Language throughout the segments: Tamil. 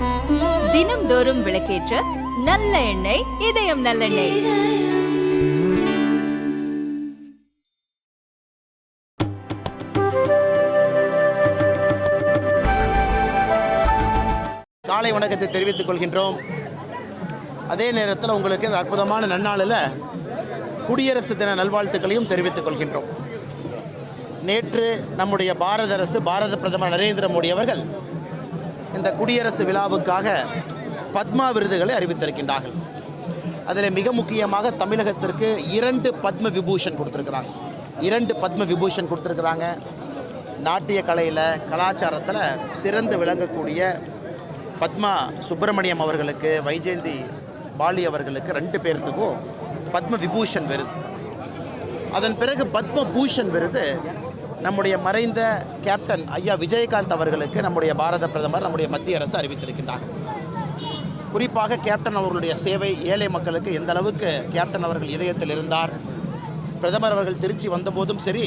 தினம்தோறும் விளக்கேற்ற நல்ல எண்ணெய், இதயம் நல்லெண்ணெய். காலை வணக்கத்தை தெரிவித்துக் கொள்கின்றோம். அதே நேரத்தில் உங்களுக்கு இந்த அற்புதமான நன்னாளில் குடியரசு தின நல்வாழ்த்துக்களையும் தெரிவித்துக் கொள்கின்றோம். நேற்று நம்முடைய பாரத அரசு, பாரத பிரதமர் நரேந்திர மோடி அவர்கள் இந்த குடியரசு விழாவுக்காக பத்மா விருதுகளை அறிவித்திருக்கின்றார்கள். அதில் மிக முக்கியமாக தமிழகத்திற்கு 2 பத்ம விபூஷன் கொடுத்துருக்குறாங்க. 2 பத்ம விபூஷன் கொடுத்துருக்குறாங்க. நாட்டிய கலையில், கலாச்சாரத்தில் சிறந்து விளங்கக்கூடிய பத்மா சுப்பிரமணியம் அவர்களுக்கு, வைஜெயந்தி பாலி அவர்களுக்கு 2 பேர்த்துக்கும் பத்ம விபூஷன் விருது. அதன் பிறகு பத்ம பூஷன் விருது நம்முடைய மறைந்த கேப்டன் ஐயா விஜயகாந்த் அவர்களுக்கு நம்முடைய பாரத பிரதமர், நம்முடைய மத்திய அரசு அறிவித்திருக்கின்றார். குறிப்பாக கேப்டன் அவர்களுடைய சேவை ஏழை மக்களுக்கு எந்த அளவுக்கு கேப்டன் அவர்கள் இதயத்தில் இருந்தார். பிரதமர் அவர்கள் திருச்சி வந்தபோதும் சரி,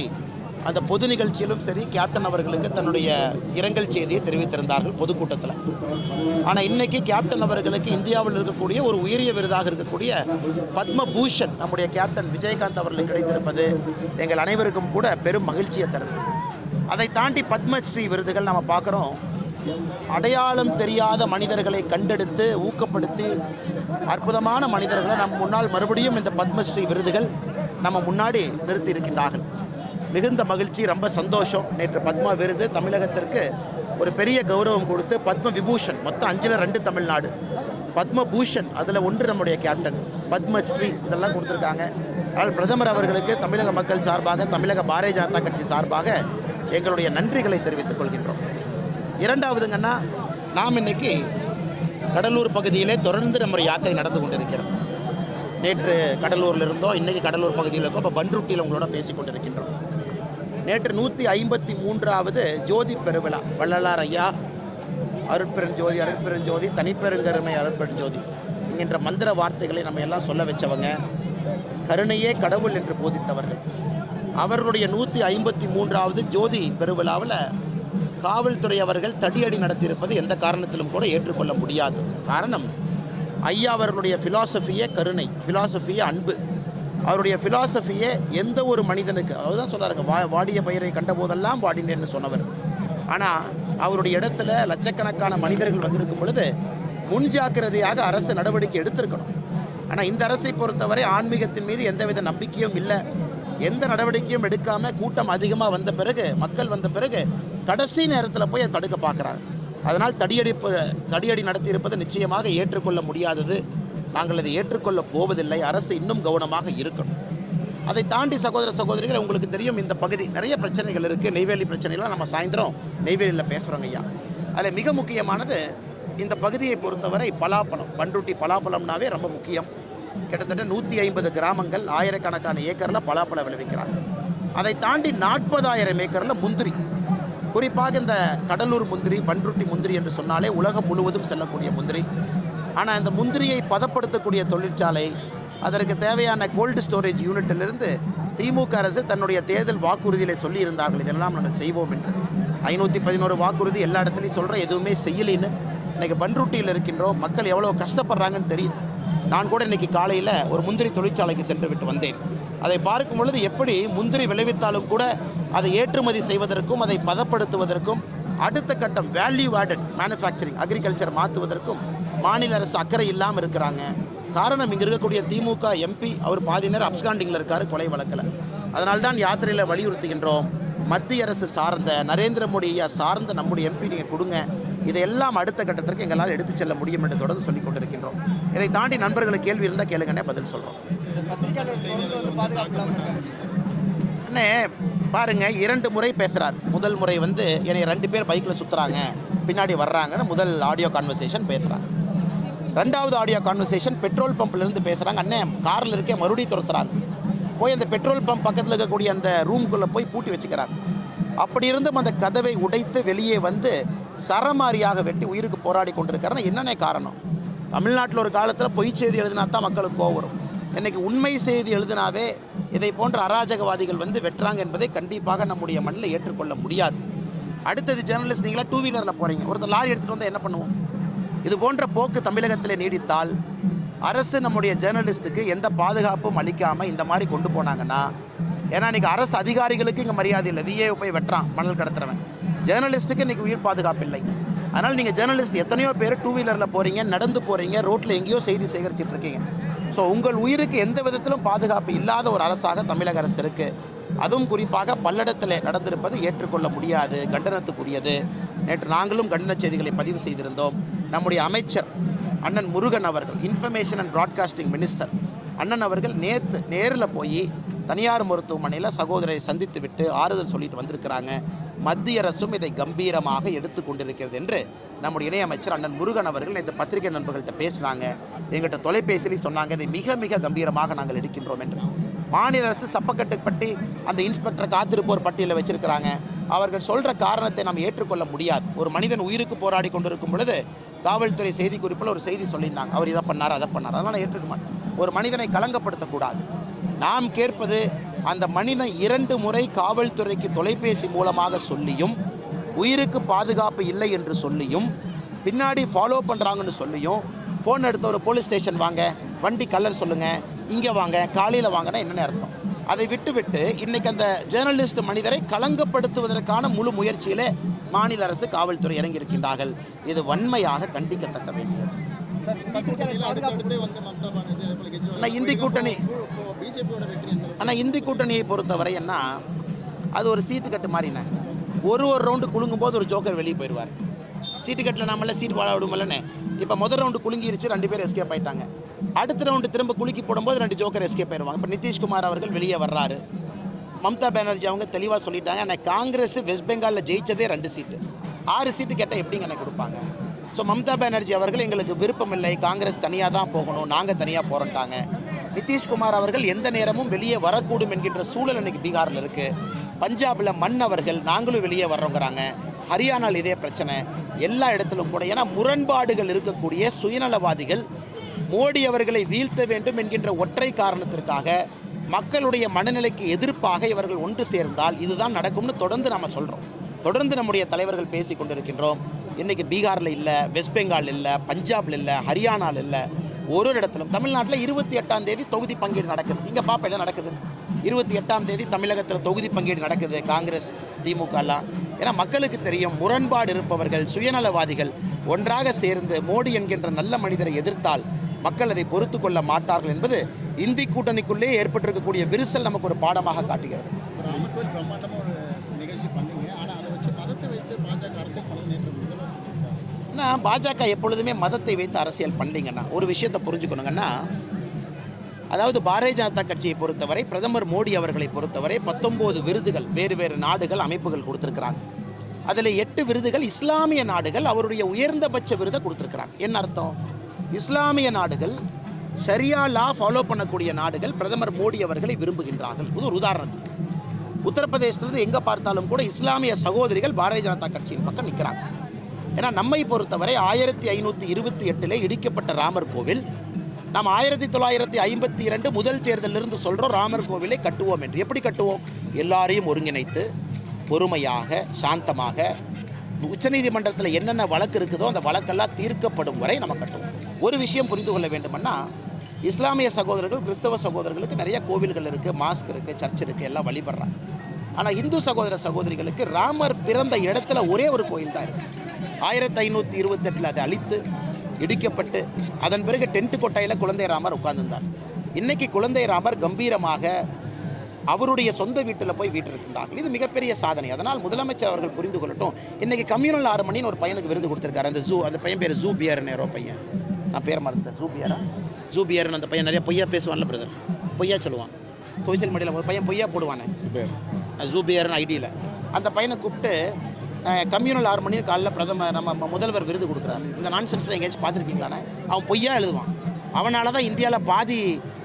அந்த பொது நிகழ்ச்சியிலும் சரி, கேப்டன் அவர்களுக்கு தன்னுடைய இரங்கல் செய்தியை தெரிவித்திருந்தார்கள் பொதுக்கூட்டத்தில். ஆனால் இன்றைக்கி கேப்டன் அவர்களுக்கு இந்தியாவில் இருக்கக்கூடிய ஒரு உயரிய விருதாக இருக்கக்கூடிய பத்ம பூஷன் நம்முடைய கேப்டன் விஜயகாந்த் அவர்களுக்கு கிடைத்திருப்பது எங்கள் அனைவருக்கும் கூட பெரும் மகிழ்ச்சியை தருது. அதை தாண்டி பத்மஸ்ரீ விருதுகள் நம்ம பார்க்குறோம். அடையாளம் தெரியாத மனிதர்களை கண்டெடுத்து ஊக்கப்படுத்தி அற்புதமான மனிதர்களை நம்ம முன்னால் மறுபடியும் இந்த பத்மஸ்ரீ விருதுகள் நம்ம முன்னாடி நிறுத்தி இருக்கின்றார்கள். மிகுந்த மகிழ்ச்சி, ரொம்ப சந்தோஷம். நேற்று பத்மா விருது தமிழகத்திற்கு ஒரு பெரிய கௌரவம் கொடுத்து பத்ம விபூஷன் மொத்தம் 5ல் 2 தமிழ்நாடு, பத்ம பூஷன் அதில் 1 நம்முடைய கேப்டன், பத்மஸ்ரீ இதெல்லாம் கொடுத்துருக்காங்க. அதனால் பிரதமர் அவர்களுக்கு தமிழக மக்கள் சார்பாக, தமிழக பாரதிய ஜனதா கட்சி சார்பாக எங்களுடைய நன்றிகளை தெரிவித்துக் கொள்கின்றோம். இரண்டாவதுங்கன்னா, நாம் இன்றைக்கி கடலூர் பகுதியிலே தொடர்ந்து நம்முடைய யாத்திரை நடந்து கொண்டிருக்கிறோம். நேற்று கடலூரில் இருந்தோம், இன்றைக்கி கடலூர் பகுதியில் இருக்கோம், இப்போ பன்ருட்டியில் உங்களோட பேசி கொண்டிருக்கின்றோம். நேற்று 153வது ஜோதி பெருவிழா, வள்ளலார் ஐயா அருட்பெருஞ்சோதி அருட்பெருஞ்சோதி தனிப்பெருங்கருமை அருட்பெருஞ்சோதி என்கின்ற மந்திர வார்த்தைகளை நம்ம எல்லாம் சொல்ல வச்சவங்க, கருணையே கடவுள் என்று போதித்தவர்கள். அவர்களுடைய 153வது ஜோதி பெருவிழாவில் காவல்துறை அவர்கள் தடியடி நடத்தியிருப்பது எந்த காரணத்திலும் கூட ஏற்றுக்கொள்ள முடியாது. காரணம், ஐயா அவர்களுடைய ஃபிலாசபியே கருணை, ஃபிலாசபியே அன்பு. அவருடைய ஃபிலாசபியே எந்த ஒரு மனிதனுக்கு, அதுதான் சொல்கிறாருங்க, வாடிய பயிரை கண்ட போதெல்லாம் வாடினேன்னு சொன்னவர். ஆனால் அவருடைய இடத்துல லட்சக்கணக்கான மனிதர்கள் வந்திருக்கும் பொழுது முன்ஜாக்கிரதையாக அரசு நடவடிக்கை எடுத்திருக்கணும். ஆனால் இந்த அரசை பொறுத்தவரை ஆன்மீகத்தின் மீது எந்தவித நம்பிக்கையும் இல்லை. எந்த நடவடிக்கையும் எடுக்காமல் கூட்டம் அதிகமாக வந்த பிறகு, மக்கள் வந்த பிறகு கடைசி நேரத்தில் போய் அதை தடுக்க பார்க்குறாங்க. அதனால் தடியடி நடத்தியிருப்பது நிச்சயமாக ஏற்றுக்கொள்ள முடியாதது. நாங்கள் அதை ஏற்றுக்கொள்ளப் போவதில்லை. அரசு இன்னும் கவனமாக இருக்கணும். அதை தாண்டி சகோதர சகோதரிகள், உங்களுக்கு தெரியும், இந்த பகுதி நிறைய பிரச்சனைகள் இருக்குது. நெய்வேலி பிரச்சனைலாம் நம்ம சாயந்தரம் நெய்வேலியில் பேசுகிறோங்க ஐயா. அதில் மிக முக்கியமானது இந்த பகுதியை பொறுத்தவரை பலாப்பழம், பன்ருட்டி பலாப்பழம்னாவே ரொம்ப முக்கியம். கிட்டத்தட்ட 150 கிராமங்கள், ஆயிரக்கணக்கான ஏக்கரில் பலாப்பழம் விளைவிக்கிறாங்க. அதை தாண்டி 40,000 ஏக்கரில் முந்திரி, குறிப்பாக இந்த கடலூர் முந்திரி, பன்ருட்டி முந்திரி என்று சொன்னாலே உலகம் முழுவதும் செல்லக்கூடிய முந்திரி. ஆனால் இந்த முந்திரியை பதப்படுத்தக்கூடிய தொழிற்சாலை, அதற்கு தேவையான கோல்டு ஸ்டோரேஜ் யூனிட்டிலிருந்து திமுக அரசு தன்னுடைய தேர்தல் வாக்குறுதியில் சொல்லியிருந்தார்கள், இதெல்லாம் நாங்கள் செய்வோம் என்று. 511 வாக்குறுதி எல்லா இடத்துலையும் சொல்கிறேன், எதுவுமே செய்யலின்னு. இன்றைக்கி பன்ருட்டியில் இருக்கின்றோம். மக்கள் எவ்வளோ கஷ்டப்படுறாங்கன்னு தெரியுது. நான் கூட இன்றைக்கி காலையில் ஒரு முந்திரி தொழிற்சாலைக்கு சென்று விட்டு வந்தேன். அதை பார்க்கும் பொழுது எப்படி முந்திரி விளைவித்தாலும் கூட அதை ஏற்றுமதி செய்வதற்கும், அதை பதப்படுத்துவதற்கும், அடுத்த கட்டம் வேல்யூ ஆடட் மேனுஃபேக்சரிங் அக்ரிகல்ச்சர் மாற்றுவதற்கும் மாநில அரசு அக்கறை இல்லாமல் இருக்கிறாங்க. காரணம், இங்கே இருக்கக்கூடிய திமுக எம்பி அவர் பாதி நேரம் அப்ஸ்காண்டிங்கில் இருக்கார், கொலை வழக்கில். அதனால்தான் யாத்திரையில் வலியுறுத்துகின்றோம், மத்திய அரசு சார்ந்த, நரேந்திர மோடி ஐயா சார்ந்த நம்முடைய எம்பி நீங்கள் கொடுங்க, இதையெல்லாம் அடுத்த கட்டத்திற்கு எங்களால் எடுத்துச் செல்ல முடியும் என்று தொடர்ந்து சொல்லிக் கொண்டிருக்கின்றோம். இதை தாண்டி நண்பர்களுக்கு கேள்வி இருந்தால் கேளுங்கன்னே பதில் சொல்கிறோம். அண்ணே பாருங்கள், 2 முறை பேசுகிறார். முதல் முறை என்னை 2 பேர் பைக்கில் சுற்றுறாங்க, பின்னாடி வர்றாங்கன்னு முதல் ஆடியோ கான்வர்சேஷன் பேசுகிறாங்க. 2வது ஆடியோ கான்வர்சேஷன் பெட்ரோல் பம்பிலிருந்து பேசுகிறாங்க. அண்ணே காரில் இருக்கே மறுபடியும் துரத்துறாங்க. போய் அந்த பெட்ரோல் பம்ப் பக்கத்தில் இருக்கக்கூடிய அந்த ரூம்குள்ளே போய் பூட்டி வச்சுக்கிறாங்க. அப்படி இருந்தும் அந்த கதவை உடைத்து வெளியே சரமாரியாக வெட்டி உயிருக்கு போராடி கொண்டிருக்காருன்னா என்னென்ன காரணம்? தமிழ்நாட்டில் ஒரு காலத்தில் பொய் செய்தி எழுதினா தான் மக்களுக்கு கோவம் வரும். இன்றைக்கி உண்மை செய்தி எழுதினாவே இதை போன்ற அராஜகவாதிகள் வெட்டுறாங்க என்பதை கண்டிப்பாக நம்முடைய மண்ணில் ஏற்றுக்கொள்ள முடியாது. அடுத்தது ஜேர்னலிஸ்ட், நீங்களா 2 வீலரில் போகிறீங்க, ஒருத்தர் லாரி எடுத்துகிட்டு வந்தால் என்ன பண்ணுவோம்? இது போன்ற போக்கு தமிழகத்தில் நீடித்தால் அரசு நம்முடைய ஜேர்னலிஸ்ட்டுக்கு எந்த பாதுகாப்பும் அளிக்காமல் இந்த மாதிரி கொண்டு போனாங்கன்னா, ஏன்னா இன்றைக்கி அரசு அதிகாரிகளுக்கு இங்கே மரியாதை இல்லை, விஏஓ போய் வெட்டுறான் மணல் கடத்துறவன், ஜேர்னலிஸ்ட்டுக்கு இன்றைக்கி உயிர் பாதுகாப்பு இல்லை. அதனால் நீங்கள் ஜேர்னலிஸ்ட் எத்தனையோ பேர் டூ வீலரில் போகிறீங்க, நடந்து போகிறீங்க, ரோட்டில் எங்கேயோ செய்தி சேகரிச்சிட்டு இருக்கீங்க. ஸோ உங்கள் உயிருக்கு எந்த விதத்திலும் பாதுகாப்பு இல்லாத ஒரு அரசாக தமிழக அரசு இருக்குது. அதுவும் குறிப்பாக பல்லடத்தில் நடந்திருப்பது ஏற்றுக்கொள்ள முடியாது, கண்டனத்துக்குரியது. நேற்று நாங்களும் கண்டன செய்திகளை பதிவு செய்திருந்தோம். நம்முடைய அமைச்சர் அண்ணன் முருகன் அவர்கள், இன்ஃபர்மேஷன் அண்ட் ப்ராட்காஸ்டிங் மினிஸ்டர் அண்ணன் அவர்கள் நேரில் போய் தனியார் மருத்துவமனையில் சகோதரரை சந்தித்து விட்டு ஆறுதல் சொல்லிட்டு வந்திருக்கிறாங்க. மத்திய அரசும் இதை கம்பீரமாக எடுத்து கொண்டிருக்கிறது என்று நம்முடைய இணையமைச்சர் அண்ணன் முருகன் அவர்கள் நேற்று பத்திரிகை நண்பர்கள்ட்ட பேசினாங்க. எங்கள்கிட்ட தொலைபேசியில் சொன்னாங்க, இதை மிக மிக கம்பீரமாக நாங்கள் எடுக்கின்றோம் என்று. மாநில அரசு சப்பக்கட்டுப்பட்டி அந்த இன்ஸ்பெக்டர் காத்திருப்போர் பட்டியலில் வச்சிருக்கிறாங்க. அவர்கள் சொல்கிற காரணத்தை நாம் ஏற்றுக்கொள்ள முடியாது. ஒரு மனிதன் உயிருக்கு போராடி கொண்டிருக்கும் பொழுது காவல்துறை செய்திக்குறிப்பில் ஒரு செய்தி சொல்லியிருந்தாங்க, அவர் இதை பண்ணார் அதை பண்ணார், அதனால் நான் ஏற்றுக்க மாட்டேன். ஒரு மனிதனை களங்கப்படுத்தக்கூடாது. நாம் கேட்பது, அந்த மனிதன் 2 முறை காவல்துறைக்கு தொலைபேசி மூலமாக சொல்லியும் உயிருக்கு பாதுகாப்பு இல்லை என்று சொல்லியும் பின்னாடி ஃபாலோ பண்ணுறாங்கன்னு சொல்லியும் ஃபோன் எடுத்த ஒரு போலீஸ் ஸ்டேஷன் வாங்க, வண்டி கலர் சொல்லுங்கள், இங்கே வாங்க, காலையில் வாங்கன்னா என்னென்ன அர்த்தம்? அதை விட்டுவிட்டு இன்றைக்கி அந்த ஜேர்னலிஸ்ட் மனிதரை களங்கப்படுத்துவதற்கான முழு முயற்சியிலே மாநில அரசு காவல்துறை இறங்கியிருக்கின்றார்கள். இது வன்மையாக கண்டிக்கத்தக்க வேண்டியது. இந்தி கூட்டணியை பொறுத்தவரை என்ன, அது ஒரு சீட்டு கட்டு மாதிரிண்ணே. ஒரு ரவுண்டு குலுங்கும்போது ஒரு ஜோக்கர் வெளியே போயிடுவார். சீட்டு கட்டில் நம்மள சீட்டு வாழ விடுமில்லண்ணே. இப்போ முதல் ரவுண்டு குலுங்கிருச்சு, 2 பேர் எஸ்கேப் ஆகிட்டாங்க. அடுத்த ரவுண்டு திரும்ப குலுக்கி போடும்போது 2 ஜோக்கர் எஸ்கேப் ஆயிடுவாங்க. இப்போ நிதிஷ்குமார் அவர்கள் வெளியே வர்றாரு. மம்தா பானர்ஜி அவங்க தெளிவாக சொல்லிட்டாங்க, எனக்கு காங்கிரஸ் வெஸ்ட் பெங்காலில் ஜெயிச்சதே 2 சீட்டு, 6 சீட்டு கேட்டால் எப்படிங்க எனக்கு கொடுப்பாங்க? ஸோ மம்தா பானர்ஜி அவர்கள் எங்களுக்கு விருப்பம் இல்லை, காங்கிரஸ் தனியாக தான் போகணும், நாங்கள் தனியாக போகிறோன்ட்டாங்க. நிதிஷ்குமார் அவர்கள் எந்த நேரமும் வெளியே வரக்கூடும் என்கின்ற சூழல் இன்றைக்கி பீகாரில் இருக்குது. பஞ்சாபில் மண் அவர்கள் நாங்களும் வெளியே வர்றோங்கிறாங்க. ஹரியானாவில் இதே பிரச்சனை. எல்லா இடத்திலும் கூட ஏன்னா முரண்பாடுகள் இருக்கக்கூடிய சுயநலவாதிகள் மோடி அவர்களை வீழ்த்த வேண்டும் என்கின்ற ஒற்றை காரணத்திற்காக மக்களுடைய மனநிலைக்கு எதிர்ப்பாக இவர்கள் ஒன்று சேர்ந்தால் இதுதான் நடக்கும்னு தொடர்ந்து நாம் சொல்கிறோம். தொடர்ந்து நம்முடைய தலைவர்கள் பேசி கொண்டிருக்கின்றோம். இன்றைக்கி பீகாரில் இல்லை, வெஸ்ட் பெங்கால் இல்லை, பஞ்சாபில் இல்லை, ஹரியானாவில் இல்லை, ஒரு இடத்திலும். தமிழ்நாட்டில் 28ஆம் தேதி தொகுதி பங்கீடு நடக்குது. இங்கே பாப்பா என்ன நடக்குது? 28ஆம் தேதி தமிழகத்தில் தொகுதி பங்கீடு நடக்குது, காங்கிரஸ் திமுகலாம். ஏன்னா மக்களுக்கு தெரியும், முரண்பாடு இருப்பவர்கள் சுயநலவாதிகள் ஒன்றாக சேர்ந்து மோடி என்கின்ற நல்ல மனிதரை எதிர்த்தால் மக்கள் அதை பொறுத்து கொள்ள மாட்டார்கள் என்பது இந்தி கூட்டணிக்குள்ளே ஏற்பட்டிருக்கக்கூடிய விரிசல் நமக்கு ஒரு பாடமாக காட்டுகிறது. பாஜக எப்பொழுதுமே மதத்தை வைத்து அரசியல் பண்ணலீங்கன்னா, ஒரு விஷயத்தை புரிஞ்சுக்கணுங்கன்னா, அதாவது பாரதிய ஜனதா கட்சியை பொறுத்தவரை பிரதமர் மோடி அவர்களை பொறுத்தவரை 19 விருதுகள் வேறு வேறு நாடுகள் அமைப்புகள் கொடுத்துருக்குறாங்க. அதில் 8 விருதுகள் இஸ்லாமிய நாடுகள் அவருடைய உயர்ந்தபட்ச விருதை கொடுத்துருக்குறாங்க. என்ன அர்த்தம்? இஸ்லாமிய நாடுகள், ஷரியா லா ஃபாலோ பண்ணக்கூடிய நாடுகள் பிரதமர் மோடி அவர்களை விரும்புகின்றார்கள். இது ஒரு உதாரணத்துக்கு. உத்தரப்பிரதேசத்துலேருந்து எங்கே பார்த்தாலும் கூட இஸ்லாமிய சகோதரிகள் பாரதிய ஜனதா கட்சியின் பக்கம் நிற்கிறாங்க. ஏன்னா நம்மை பொறுத்தவரை 1528 இடிக்கப்பட்ட ராமர் கோவில், நாம் 1952 முதல் தேர்தலிலிருந்து சொல்கிறோம் ராமர் கோவிலை கட்டுவோம் என்று. எப்படி கட்டுவோம்? எல்லாரையும் ஒருங்கிணைத்து பொறுமையாக சாந்தமாக உச்சநீதிமன்றத்தில் என்னென்ன வழக்கு இருக்குதோ அந்த வழக்கெல்லாம் தீர்க்கப்படும் வரை நம்ம கட்டுவோம். ஒரு விஷயம் புரிந்து கொள்ள வேண்டுமென்னா, இஸ்லாமிய சகோதரர்கள் கிறிஸ்தவ சகோதரர்களுக்கு நிறைய கோவில்கள் இருக்குது, மாஸ்க் இருக்குது, சர்ச் இருக்குது, எல்லாம் வழிபடுறாங்க. ஆனால் இந்து சகோதர சகோதரிகளுக்கு ராமர் பிறந்த இடத்துல ஒரே ஒரு கோயில் தான் இருக்குது. 1528 அதை அழித்து இடிக்கப்பட்டு அதன் பிறகு டென்ட் கொட்டையில் குழந்தை ராமர் உட்கார்ந்திருந்தார். இன்றைக்கி குழந்தை ராமர் கம்பீரமாக அவருடைய சொந்த வீட்டில் போய் வீட்டிருக்கின்றார்கள். இது மிகப்பெரிய சாதனை. அதனால் முதலமைச்சர் அவர்கள் புரிந்து கொள்ளட்டும். இன்றைக்கி கம்யூனல் 6 மணின்னு ஒரு பையனுக்கு விருது கொடுத்துருக்காரு. அந்த பையன் பேர் ஜூபியர்னு ஏரோ பையன், நான் பேர் மறந்துட்டேன். ஜூபியர்னு அந்த பையன் நிறைய பொய்யா பேசுவான்ல பிரதர், பொய்யா சொல்லுவான். சோசியல் மீடியாவில் ஒரு பையன் பொய்யா போடுவானே, ஜூபியர்னு ஐடியில். அந்த பையனை கூப்பிட்டு கம்யூனல் 6 மணி காலையில் நம்ம முதல்வர் விருது கொடுக்குறாரு. இந்த நான்சென்ஸில் எங்கேயாச்சும் பார்த்துருக்கீங்களானே? அவன் பொய்யா எழுதுவான். அவனால தான் இந்தியாவில் பாதி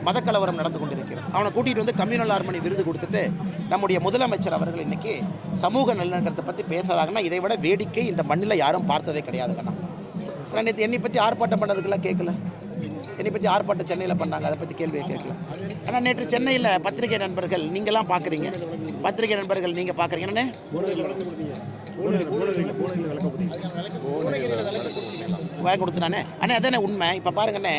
மதக்கலவரம் நடந்து கொண்டிருக்கிறது. அவனை கூட்டிகிட்டு வந்து கம்யூனல் 6 மணி விருது கொடுத்துட்டு நம்முடைய முதலமைச்சர் அவர்கள் இன்றைக்கி சமூக நல்லிணக்கத்தை பற்றி பேசுகிறாங்கன்னா இதை விட வேடிக்கை இந்த மண்ணில் யாரும் பார்த்ததே கிடையாதுங்கண்ணா. ஆனால் நேற்று என்னை பற்றி ஆர்ப்பாட்டம் பண்ணதுக்கெல்லாம் கேட்கல. என்னை பற்றி ஆர்ப்பாட்டம் சென்னையில் பண்ணாங்க, அதை பற்றி கேள்வியை கேட்கல. ஆனால் நேற்று சென்னையில் பத்திரிகை நண்பர்கள் நீங்களாம் பார்க்குறீங்க, பத்திரிகை நண்பர்கள் நீங்கள் பார்க்குறீங்க என்னண்ணே? வாங்கி கொடுத்துனானே அண்ணே அதானே உண்மை. இப்போ பாருங்கண்ணே,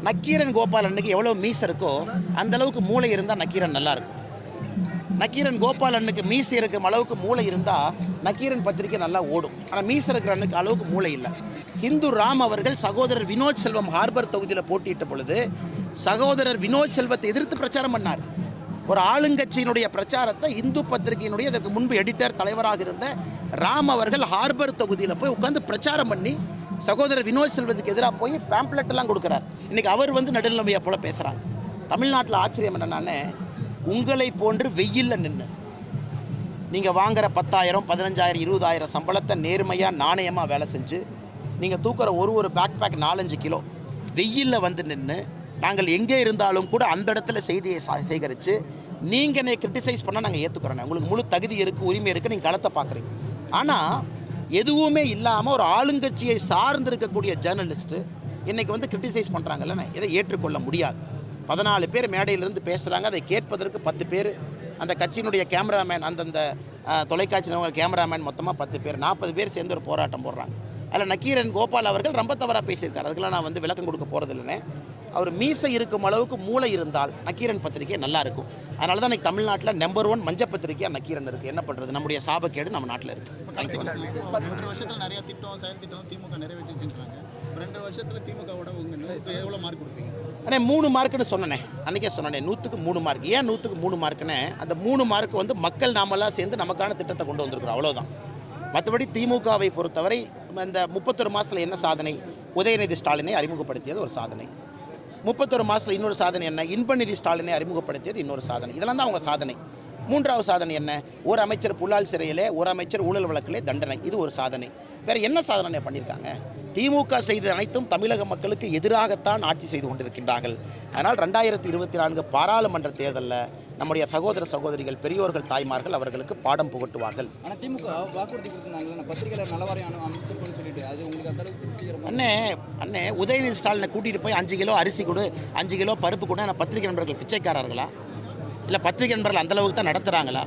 நக்கீரன் கோபால் அண்ணுக்கு எவ்வளோ மீசை இருக்கோ அந்தளவுக்கு மூளை இருந்தால் நக்கீரன் நல்லாயிருக்கும். நக்கீரன் கோபால் அண்ணுக்கு மீசை இருக்கும் அளவுக்கு மூளை இருந்தால் நக்கீரன் பத்திரிக்கை நல்லா ஓடும். ஆனால் மீசை இருக்கிற அண்ணுக்கு அளவுக்கு மூளை இல்லை. ஹிந்து ராம் அவர்கள் சகோதரர் வினோத் செல்வம் ஹார்பர் தொகுதியில் போட்டியிட்ட பொழுது சகோதரர் வினோத் செல்வத்தை எதிர்த்து பிரச்சாரம் பண்ணார். ஒரு ஆளுங்கட்சியினுடைய பிரச்சாரத்தை இந்து பத்திரிகையினுடைய இதற்கு முன்பு எடிட்டர் தலைவராக இருந்த ராம் அவர்கள் ஹார்பர் தொகுதியில் போய் உட்காந்து பிரச்சாரம் பண்ணி சகோதரர் வினோத் செல்வத்துக்கு எதிராக போய் பேம்ப்ளெட் எல்லாம் கொடுக்குறார். இன்றைக்கி அவர் நடுநிலைமையை போல் பேசுகிறார். தமிழ்நாட்டில் ஆச்சரியம் என்னென்னானே, உங்களை போன்று வெயிலில் நின்று நீங்கள் வாங்குகிற 10,000 15,000 20,000 சம்பளத்தை நேர்மையாக நாணயமாக வேலை செஞ்சு நீங்கள் தூக்குற ஒரு பேக் 4-5 கிலோ வெயிலில் நின்று நாங்கள் எங்கே இருந்தாலும் கூட அந்த இடத்துல செய்தியை சேகரித்து நீங்கள் என்னை கிரிட்டிசைஸ் பண்ணால் நாங்கள் ஏற்றுக்கிறோம். உங்களுக்கு முழு தகுதி இருக்குது, உரிமை இருக்குது, நீங்கள் களத்தை பார்க்குறீங்க. ஆனால் எதுவுமே இல்லாமல் ஒரு ஆளுங்கட்சியை சார்ந்திருக்கக்கூடிய ஜேர்னலிஸ்ட்டு இன்றைக்கி கிரிட்டிசைஸ் பண்ணுறாங்கல்ல, இதை ஏற்றுக்கொள்ள முடியாது. 14 பேர் மேடையிலிருந்து பேசுகிறாங்க, அதை கேட்பதற்கு 10 பேர் அந்த கட்சியினுடைய கேமராமேன், அந்தந்த தொலைக்காட்சி கேமராமேன் மொத்தமாக 10 பேர் 40 பேர் சேர்ந்து ஒரு போராட்டம் போடுறாங்க. அதில் நக்கீரன் கோபால் அவர்கள் ரொம்ப தவறாக பேசியிருக்காரு. அதுக்கெல்லாம் நான் விளக்கம் கொடுக்க போகிறது இல்லைன்னு. அவர் மீசை இருக்கும் அளவுக்கு மூளை இருந்தால் நக்கீரன் பத்திரிகை நல்லா இருக்கும். அதனால தான் இன்றைக்கி தமிழ்நாட்டில் நம்பர் 1 மஞ்சள் பத்திரிகையாக நக்கீரன் இருக்குது. என்ன பண்ணுறது, நம்முடைய சாபக்கேடு நம்ம நாட்டில் இருக்குது. 2 வருஷத்தில் நிறைய திட்டம் செயல் திட்டம் திமுக நிறைவேற்றிச்சுன்றாங்க. 2 வருஷத்தில் திமுகவோட இப்போ எவ்வளோ மார்க் கொடுப்பீங்க? ஆனால் 3 மார்க்குன்னு சொன்னேனே, அன்றைக்கே சொன்னேன் 100க்கு 3 மார்க். ஏன் 100க்கு 3 மார்க்குன்னு, அந்த 3 மார்க்கு மக்கள் நாமெல்லாம் சேர்ந்து நமக்கான திட்டத்தை கொண்டு வந்திருக்கிறோம், அவ்வளோதான். மற்றபடி திமுகவை பொறுத்தவரை இந்த 31 மாதத்தில் என்ன சாதனை, உதயநிதி ஸ்டாலினை அறிமுகப்படுத்தியது ஒரு சாதனை. 31 மாதத்தில் இன்னொரு சாதனை என்ன, இன்பநிதி ஸ்டாலினை அறிமுகப்படுத்தியது இன்னொரு சாதனை. இதெல்லாம் தான் அவங்க சாதனை. 3வது சாதனை என்ன, ஒரு அமைச்சர் புலால் சிறையிலே, ஒரு அமைச்சர் ஊழல் வழக்கிலே தண்டனை. இது ஒரு சாதனை. வேறு என்ன சாதனை பண்ணியிருக்காங்க? திமுக செய்த அனைத்தும் தமிழக மக்களுக்கு எதிராகத்தான் ஆட்சி செய்து கொண்டிருக்கின்றார்கள். அதனால் 2024 பாராளுமன்ற தேர்தலில் நம்முடைய சகோதர சகோதரிகள், பெரியோர்கள், தாய்மார்கள் அவர்களுக்கு பாடம் புகட்டுவார்கள். ஆனால் திமுக வாக்குறுதி கொடுத்துருந்தாங்க, பத்திரிகையாளர் நலவாரியம் அமைச்சர் சொல்லிட்டு, அது உங்களுக்கு அந்த அளவுக்கு அண்ணே உதயநிதி ஸ்டாலினை கூட்டிகிட்டு போய் 5 கிலோ அரிசி கொடு, 5 கிலோ பருப்பு கொடு. நான் பத்திரிகை நண்பர்கள் பிச்சைக்காரர்களா? இல்லை பத்திரிகை நண்பர்கள் அந்தளவுக்கு தான் நடத்துகிறாங்களா?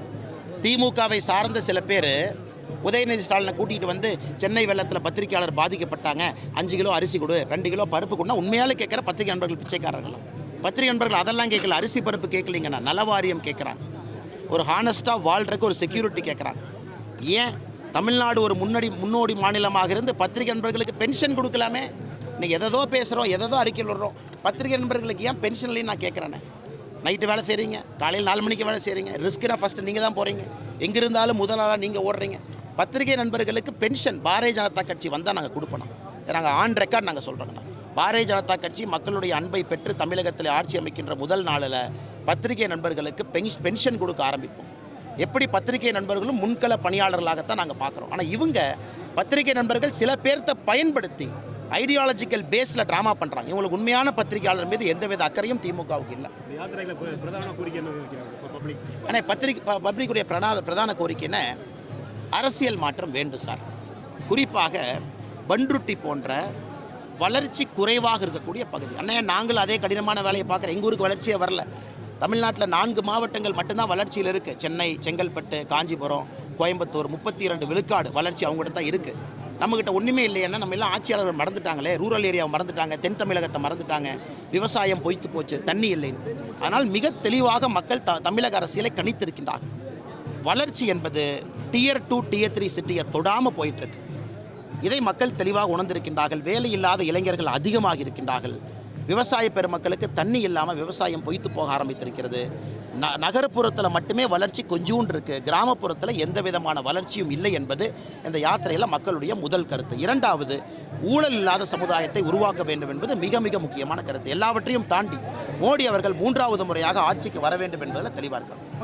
திமுகவை சார்ந்த சில பேர் உதயநிதி ஸ்டாலினை கூட்டிகிட்டு சென்னை வெள்ளத்தில் பத்திரிகையாளர் பாதிக்கப்பட்டாங்க, 5 கிலோ அரிசி கொடு, 2 கிலோ பருப்பு கொடுனா உண்மையாலே கேட்குற பத்திரிகை நண்பர்கள் பிச்சைக்காரர்களா? பத்திரிகை நண்பர்கள் அதெல்லாம் கேட்கல, அரிசி பருப்பு கேட்கலிங்கண்ணா, நலவாரியம் கேட்குறாங்க, ஒரு ஹானஸ்ட்டாக வாழ்றதுக்கு ஒரு செக்யூரிட்டி கேட்குறாங்க. ஏன் தமிழ்நாடு ஒரு முன்னோடி மாநிலமாக இருந்து பத்திரிகை நண்பர்களுக்கு பென்ஷன் கொடுக்கலாமே? இன்றைக்கி எதோ பேசுகிறோம், எதோ அறிக்கையில் விடுறோம். பத்திரிகை நண்பர்களுக்கு ஏன் பென்ஷன் இல்லைன்னு நான் கேட்குறேனே. நைட்டு வேலை செய்கிறீங்க, காலையில் 4 மணிக்கு வேலை செய்கிறீங்க, ரிஸ்க்குனா ஃபஸ்ட்டு நீங்கள் தான் போகிறீங்க, எங்கே இருந்தாலும் முதலாளாக நீங்கள் ஓடுறீங்க. பத்திரிகை நண்பர்களுக்கு பென்ஷன் பாரதிய ஜனதா கட்சி வந்தால் நாங்கள் கொடுப்போம். நாங்கள் ஆன் ரெக்கார்ட் நாங்கள் சொல்கிறோங்கண்ணா. பாரதிய ஜனதா கட்சி மக்களுடைய அன்பை பெற்று தமிழகத்தில் ஆட்சி அமைக்கின்ற முதல் நாளில் பத்திரிகை நண்பர்களுக்கு பென்ஷன் கொடுக்க ஆரம்பிப்போம். எப்படி பத்திரிகை நண்பர்களும் முன்கள பணியாளர்களாகத்தான் நாங்கள் பார்க்குறோம். ஆனால் இவங்க பத்திரிகை நண்பர்கள் சில பேர்த்த பயன்படுத்தி ஐடியாலஜிக்கல் பேஸில் ட்ராமா பண்ணுறாங்க. இவங்களுக்கு உண்மையான பத்திரிகையாளர் மீது எந்தவித அக்கறையும் திமுகவுக்கு இல்லை. ஆனால் பப்ளிக்குடைய பிரதான கோரிக்கைன்னு அரசியல் மாற்றம் வேண்டும் சார். குறிப்பாக பண்ருட்டி போன்ற வளர்ச்சி குறைவாக இருக்கக்கூடிய பகுதி. அண்ணே நாங்கள் அதே கடினமான வேலையை பார்க்குறோம். எங்கள் ஊருக்கு வளர்ச்சியே வரல. தமிழ்நாட்டில் 4 மாவட்டங்கள் மட்டும்தான் வளர்ச்சியில் இருக்குது. சென்னை, செங்கல்பட்டு, காஞ்சிபுரம், கோயம்புத்தூர் 32 விழுக்காடு வளர்ச்சி அவங்ககிட்ட தான் இருக்குது. நம்மக்கிட்ட ஒன்றுமே இல்லைன்னா நம்ம எல்லாம் ஆட்சியாளர்கள் மறந்துட்டாங்களே, ரூரல் ஏரியாவை மறந்துட்டாங்க, தென் தமிழகத்தை மறந்துட்டாங்க, விவசாயம் பொய்த்து போச்சு, தண்ணி இல்லைன்னு. ஆனால் மிக தெளிவாக மக்கள் தமிழக அரசியலை கணித்திருக்கின்றார்கள். வளர்ச்சி என்பது Tier 2 Tier 3 சிட்டியை தொடாமல் போயிட்டுருக்கு. இதை மக்கள் தெளிவாக உணர்ந்திருக்கின்றார்கள். வேலை இல்லாத இளைஞர்கள் அதிகமாக இருக்கின்றார்கள். விவசாய பெருமக்களுக்கு தண்ணி இல்லாமல் விவசாயம் பொய்த்து போக ஆரம்பித்திருக்கிறது. நகர்ப்புறத்தில் மட்டுமே வளர்ச்சி கொஞ்சூண்டு இருக்குது, கிராமப்புறத்தில் எந்த விதமான வளர்ச்சியும் இல்லை என்பது இந்த யாத்திரையில் மக்களுடைய முதல் கருத்து. 2வது, ஊழல் இல்லாத சமுதாயத்தை உருவாக்க வேண்டும் என்பது மிக மிக முக்கியமான கருத்து. எல்லாவற்றையும் தாண்டி மோடி அவர்கள் 3வது முறையாக ஆட்சிக்கு வர வேண்டும் என்பதில் தெளிவாக இருக்காங்க.